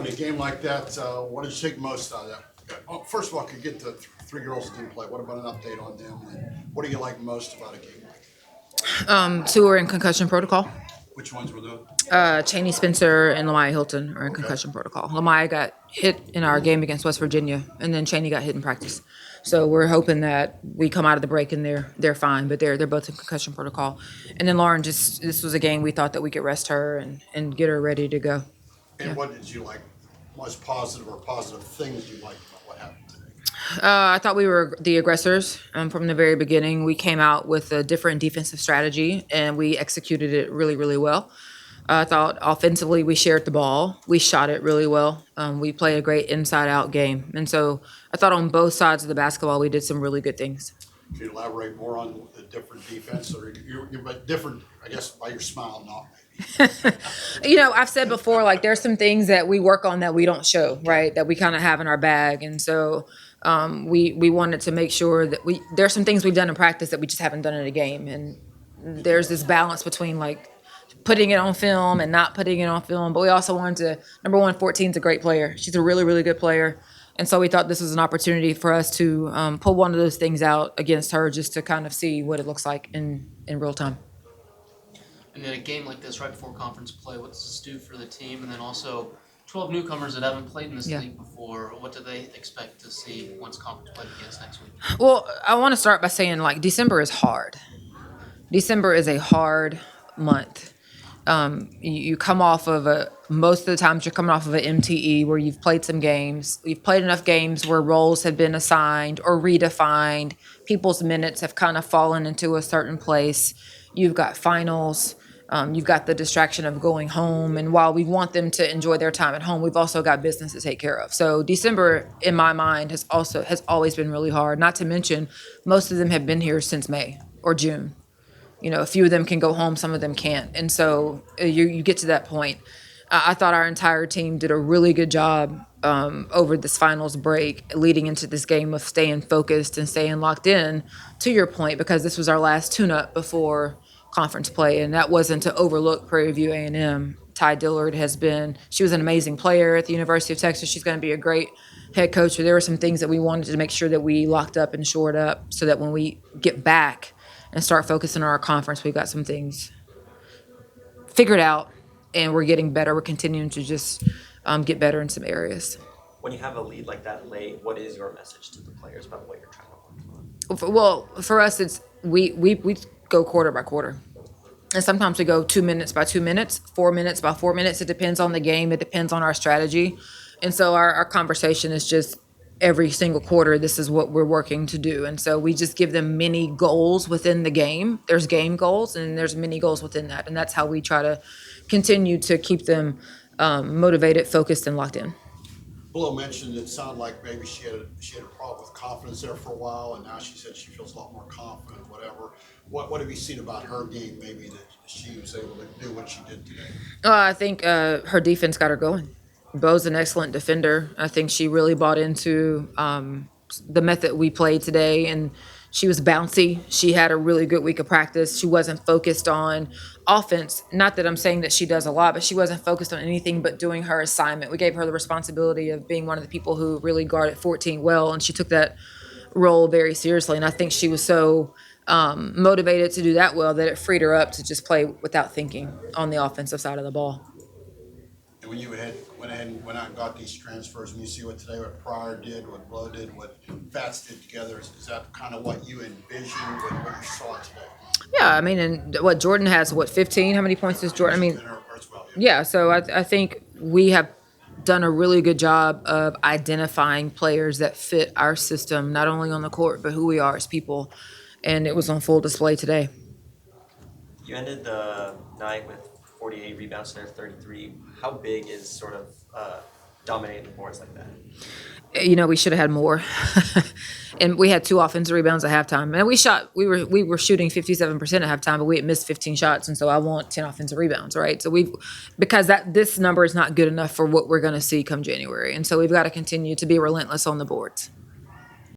Joni, a game like that, what did you take most out of that? Oh, first of all, could get the three girls that didn't play. What about an update on them? And what do you like most about a game like that? Two are in concussion protocol. Which ones were those? Cheney Spencer and Lamaya Hilton are in Okay. concussion protocol. Lamaya got hit in our game against West Virginia, and then Cheney got hit in practice. So we're hoping that we come out of the break and they're fine, but they're both in concussion protocol. And then Lauren, just this was a game we thought that we could rest her and get her ready to go. And what did you like most positive or positive things you liked about what happened today? I thought we were the aggressors from the very beginning. We came out with a different defensive strategy, and we executed it really, really well. I thought offensively we shared the ball. We shot it really well. We played a great inside-out game. And so I thought on both sides of the basketball we did some really good things. Can you elaborate more on the different defense, or you're different, I guess, by your smile, not maybe? I've said before, like there's some things that we work on that we don't show, right? That we kind of have in our bag. And so we wanted to make sure that there's some things we've done in practice that we just haven't done in a game. And there's this balance between like putting it on film and not putting it on film. But we also wanted to, number one, 14's a great player. She's a really, really good player. And so we thought this was an opportunity for us to pull one of those things out against her just to kind of see what it looks like in real time. And in a game like this, right before conference play, what does this do for the team? And then also 12 newcomers that haven't played in this league before, what do they expect to see once conference play begins next week? Well, I want to start by saying, like, December is hard. December is a hard month. You come off of most of the times you're coming off of an MTE where you've played some games. You've played enough games where roles have been assigned or redefined. People's minutes have kind of fallen into a certain place. You've got finals. You've got the distraction of going home. And while we want them to enjoy their time at home, we've also got business to take care of. So December, in my mind, has always been really hard. Not to mention, most of them have been here since May or June. A few of them can go home, some of them can't. And so you get to that point. I thought our entire team did a really good job over this finals break leading into this game of staying focused and staying locked in, to your point, because this was our last tune-up before conference play, and that wasn't to overlook Prairie View A&M. Ty Dillard she was an amazing player at the University of Texas. She's going to be a great head coach. But there were some things that we wanted to make sure that we locked up and shored up so that when we get back and start focusing on our conference, we've got some things figured out, and we're getting better. We're continuing to just get better in some areas. When you have a lead like that late, what is your message to the players about what you're trying to work on? Well, for us, it's we go quarter by quarter. And sometimes we go 2 minutes by 2 minutes, 4 minutes by 4 minutes. It depends on the game. It depends on our strategy. And so our conversation is just every single quarter, this is what we're working to do. And so we just give them mini goals within the game. There's game goals and there's mini goals within that. And that's how we try to continue to keep them motivated, focused, and locked in. Willow mentioned it sounded like maybe she had a problem with confidence there for a while, and now she said she feels a lot more confident, whatever. What have you seen about her game maybe that she was able to do what she did today? I think her defense got her going. Bo's an excellent defender. I think she really bought into the method we played today, and she was bouncy. She had a really good week of practice. She wasn't focused on offense. Not that I'm saying that she does a lot, but she wasn't focused on anything but doing her assignment. We gave her the responsibility of being one of the people who really guarded 14 well, and she took that role very seriously. And I think she was so motivated to do that well that it freed her up to just play without thinking on the offensive side of the ball. And when you went ahead and went out and got these transfers, and you see what Prairie did, what Blow did, what Fats did together, is that kind of what you envisioned, what you saw today? Yeah, I mean, and what Jordan has, 15? How many points does Jordan? I mean, yeah, so I think we have done a really good job of identifying players that fit our system, not only on the court, but who we are as people. And it was on full display today. You ended the night with 48 rebounds to their 33. How big is sort of dominating the boards like that? We should have had more. And we had 2 offensive rebounds at halftime. And we were shooting 57% at halftime, but we had missed 15 shots, and so I want 10 offensive rebounds, right? So because this number is not good enough for what we're going to see come January. And so we've got to continue to be relentless on the boards.